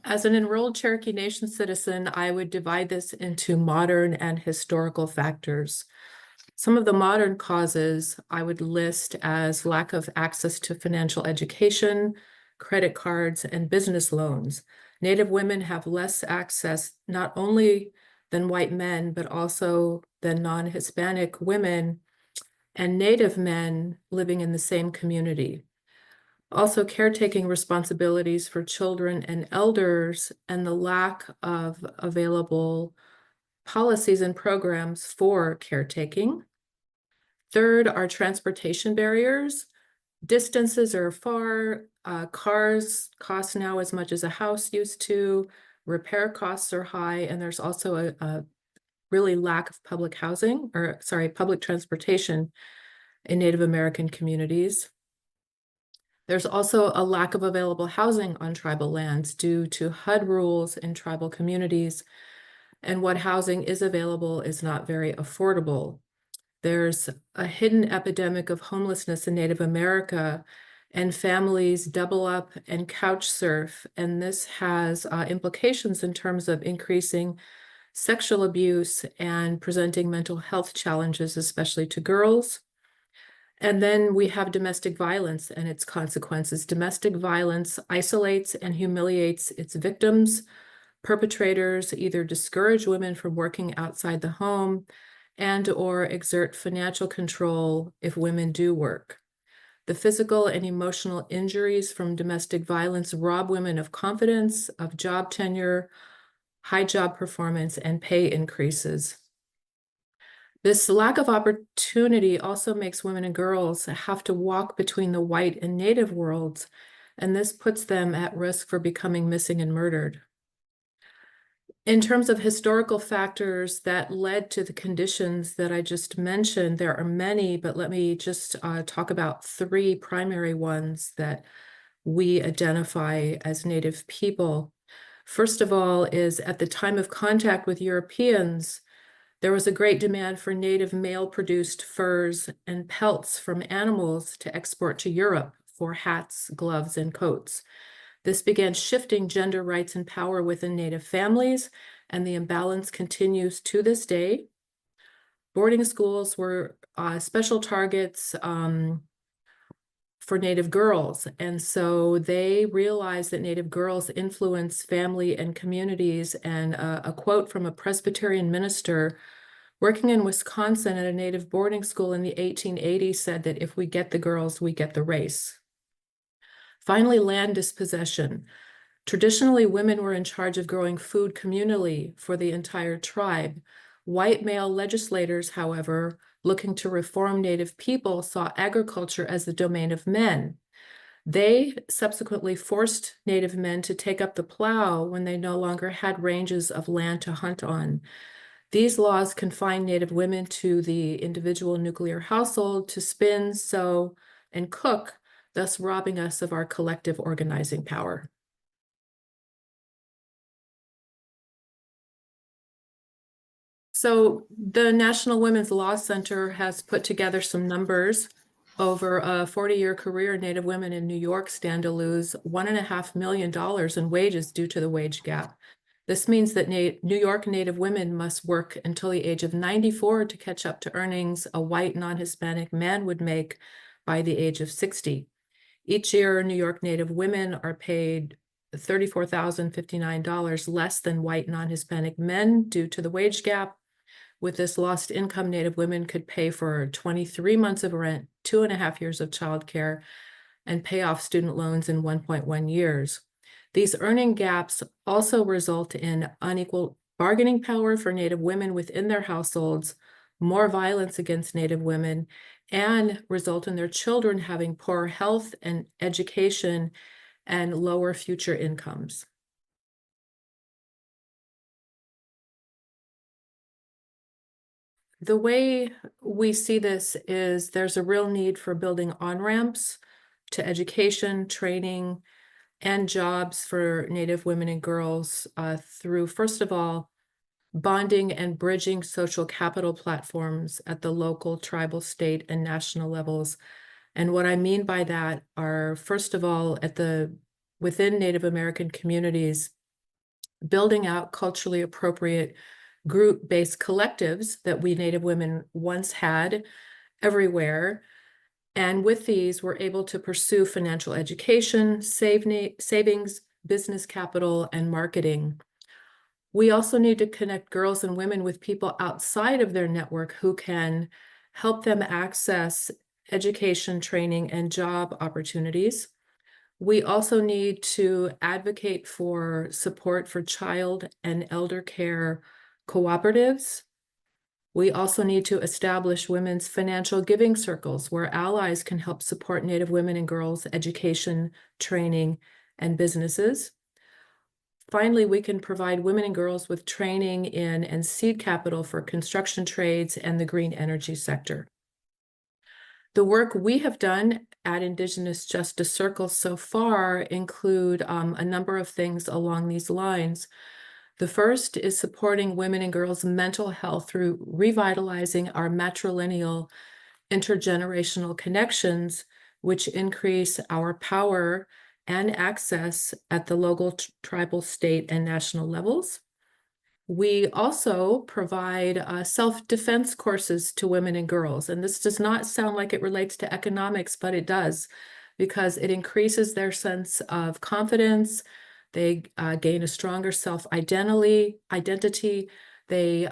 As an enrolled Cherokee Nation citizen, I would divide this into modern and historical factors. Some of the modern causes I would list as lack of access to financial education, credit cards, and business loans. Native women have less access not only than white men, but also than non-Hispanic women and Native men living in the same community. Also, caretaking responsibilities for children and elders and the lack of available policies and programs for caretaking. Third are transportation barriers. Distances are far, cars cost now as much as a house used to, repair costs are high, and there's also a really lack of public housing, or sorry, public transportation in Native American communities. There's also a lack of available housing on tribal lands due to HUD rules in tribal communities, and what housing is available is not very affordable. There's a hidden epidemic of homelessness in Native America, and families double up and couch surf, and this has implications in terms of increasing sexual abuse and presenting mental health challenges, especially to girls. And then we have domestic violence and its consequences. Domestic violence isolates and humiliates its victims. Perpetrators either discourage women from working outside the home and or exert financial control if women do work. The physical and emotional injuries from domestic violence rob women of confidence, of job tenure, high job performance, and pay increases. This lack of opportunity also makes women and girls have to walk between the white and Native worlds, and this puts them at risk for becoming missing and murdered. In terms of historical factors that led to the conditions that I just mentioned, there are many, but let me just talk about three primary ones that we identify as Native people. First of all is at the time of contact with Europeans, there was a great demand for native male-produced furs and pelts from animals to export to Europe for hats, gloves, and coats. This began shifting gender rights and power within Native families, and the imbalance continues to this day. Boarding schools were special targets for Native girls, and so they realized that Native girls influence family and communities, and a quote from a Presbyterian minister working in Wisconsin at a Native boarding school in the 1880s said that if we get the girls, we get the race. Finally, land dispossession. Traditionally, women were in charge of growing food communally for the entire tribe. White male legislators, however, looking to reform Native people, saw agriculture as the domain of men. They subsequently forced Native men to take up the plow when they no longer had ranges of land to hunt on. These laws confined Native women to the individual nuclear household to spin, sew, and cook, thus robbing us of our collective organizing power. So the National Women's Law Center has put together some numbers. Over a 40-year career, Native women in New York stand to lose $1.5 million in wages due to the wage gap. This means that New York Native women must work until the age of 94 to catch up to earnings a white non-Hispanic man would make by the age of 60. Each year, New York Native women are paid $34,059 less than white non-Hispanic men due to the wage gap. With this lost income, Native women could pay for 23 months of rent, 2.5 years of childcare, and pay off student loans in 1.1 years. These earning gaps also result in unequal bargaining power for Native women within their households, more violence against Native women, and result in their children having poor health and education and lower future incomes. The way we see this is there's a real need for building on-ramps to education, training, and jobs for Native women and girls through, first of all, bonding and bridging social capital platforms at the local, tribal, state, and national levels. And what I mean by that are, first of all, within Native American communities, building out culturally appropriate group-based collectives that we Native women once had everywhere. And with these, we're able to pursue financial education, savings, business capital, and marketing. We also need to connect girls and women with people outside of their network who can help them access education, training, and job opportunities. We also need to advocate for support for child and elder care cooperatives. We also need to establish women's financial giving circles where allies can help support Native women and girls' education, training, and businesses. Finally, we can provide women and girls with training in and seed capital for construction trades and the green energy sector. The work we have done at Indigenous Justice Circles so far include a number of things along these lines. The first is supporting women and girls' mental health through revitalizing our matrilineal intergenerational connections, which increase our power and access at the local, tribal, state, and national levels. We also provide self-defense courses to women and girls. And this does not sound like it relates to economics, but it does, because it increases their sense of confidence. They gain a stronger self-identity. They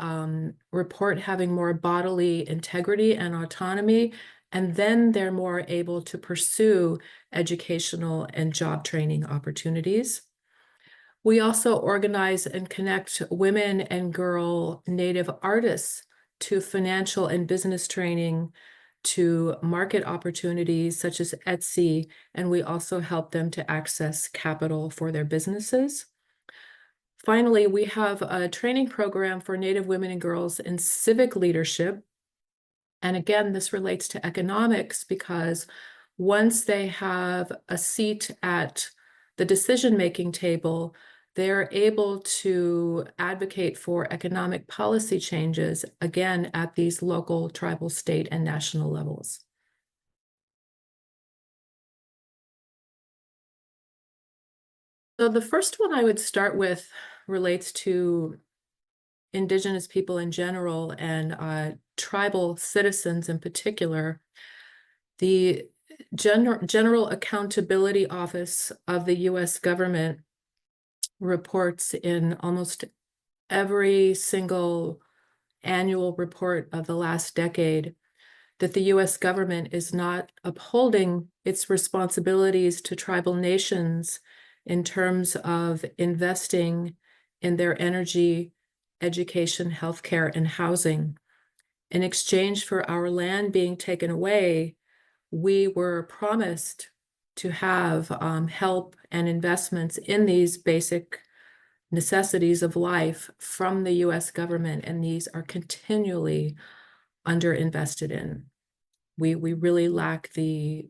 report having more bodily integrity and autonomy. And then they're more able to pursue educational and job training opportunities. We also organize and connect women and girl Native artists to financial and business training, to market opportunities such as Etsy, and we also help them to access capital for their businesses. Finally, we have a training program for Native women and girls in civic leadership. And again, this relates to economics because once they have a seat at the decision-making table, they're able to advocate for economic policy changes, again, at these local, tribal, state, and national levels. So the first one I would start with relates to Indigenous people in general and tribal citizens in particular. The General Accountability Office of the U.S. government reports in almost every single annual report of the last decade that the U.S. government is not upholding its responsibilities to tribal nations in terms of investing in their energy, education, healthcare, and housing. In exchange for our land being taken away, we were promised to have help and investments in these basic necessities of life from the US government, and these are continually underinvested in. We really lack the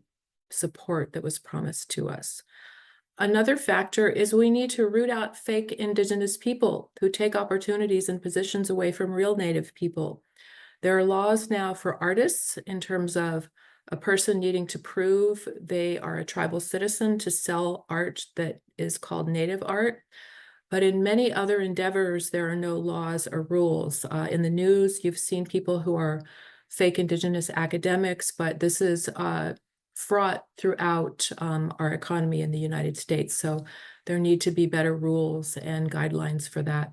support that was promised to us. Another factor is we need to root out fake Indigenous people who take opportunities and positions away from real Native people. There are laws now for artists in terms of a person needing to prove they are a tribal citizen to sell art that is called Native art. But in many other endeavors, there are no laws or rules. In the news, you've seen people who are fake Indigenous academics, but this is fraught throughout our economy in the United States. So there need to be better rules and guidelines for that.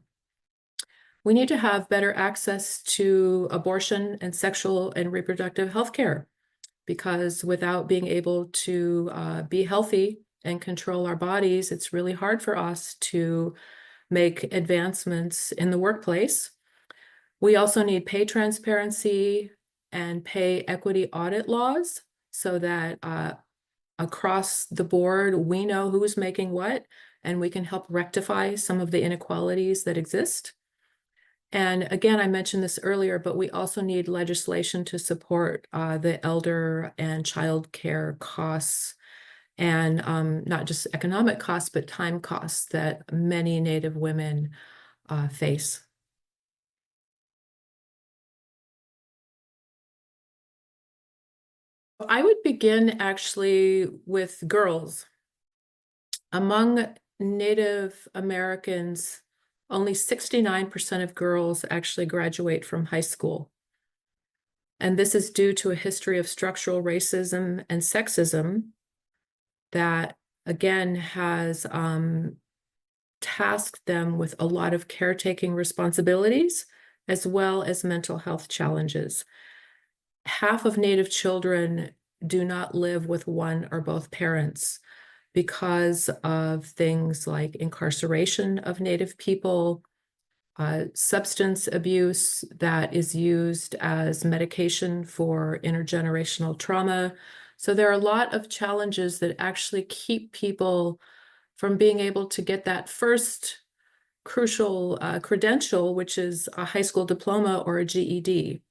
We need to have better access to abortion and sexual and reproductive health care, because without being able to be healthy and control our bodies, it's really hard for us to make advancements in the workplace. We also need pay transparency and pay equity audit laws so that across the board, we know who's making what, and we can help rectify some of the inequalities that exist. And again, I mentioned this earlier, but we also need legislation to support the elder and child care costs, and not just economic costs, but time costs that many Native women face. I would begin actually with girls. Among Native Americans only 69% of girls actually graduate from high school. And this is due to a history of structural racism and sexism that, again, has tasked them with a lot of caretaking responsibilities, as well as mental health challenges. Half of Native children do not live with one or both parents because of things like incarceration of Native people, substance abuse that is used as medication for intergenerational trauma. So there are a lot of challenges that actually keep people from being able to get that first crucial credential, which is a high school diploma or a GED.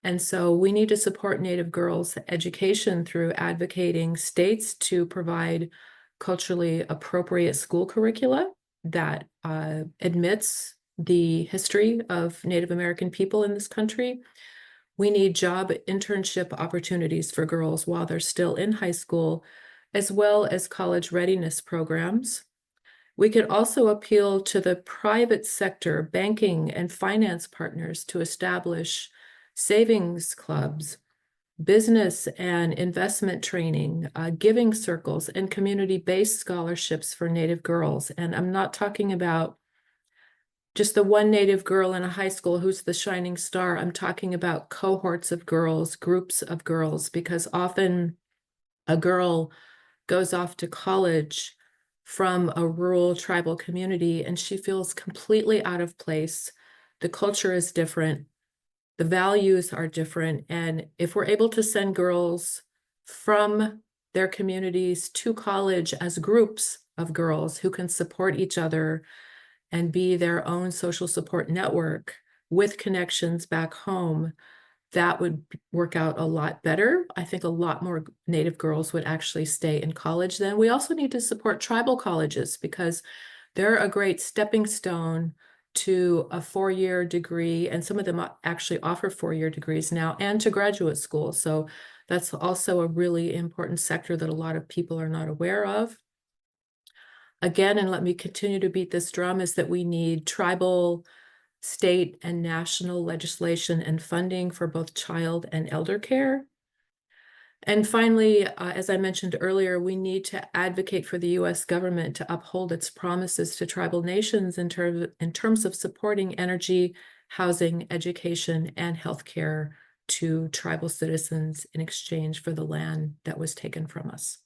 And so we need to support Native girls' education through advocating states to provide culturally appropriate school curricula that admits the history of Native American people in this country. We need job internship opportunities for girls while they're still in high school, as well as college readiness programs. We could also appeal to the private sector, banking and finance partners to establish savings clubs, business and investment training, giving circles, and community-based scholarships for Native girls. And I'm not talking about just the one Native girl in a high school who's the shining star. I'm talking about cohorts of girls, groups of girls, because often a girl goes off to college from a rural tribal community and she feels completely out of place. The culture is different. The values are different. And if we're able to send girls from their communities to college as groups of girls who can support each other and be their own social support network with connections back home, that would work out a lot better. I think a lot more Native girls would actually stay in college then. We also need to support tribal colleges because they're a great stepping stone to a four-year degree, and some of them actually offer four-year degrees now, and to graduate school. So that's also a really important sector that a lot of people are not aware of. Again, and let me continue to beat this drum, is that we need tribal, state, and national legislation and funding for both child and elder care. And finally, as I mentioned earlier, we need to advocate for the US government to uphold its promises to tribal nations in terms of supporting energy, housing, education, and healthcare to tribal citizens in exchange for the land that was taken from us.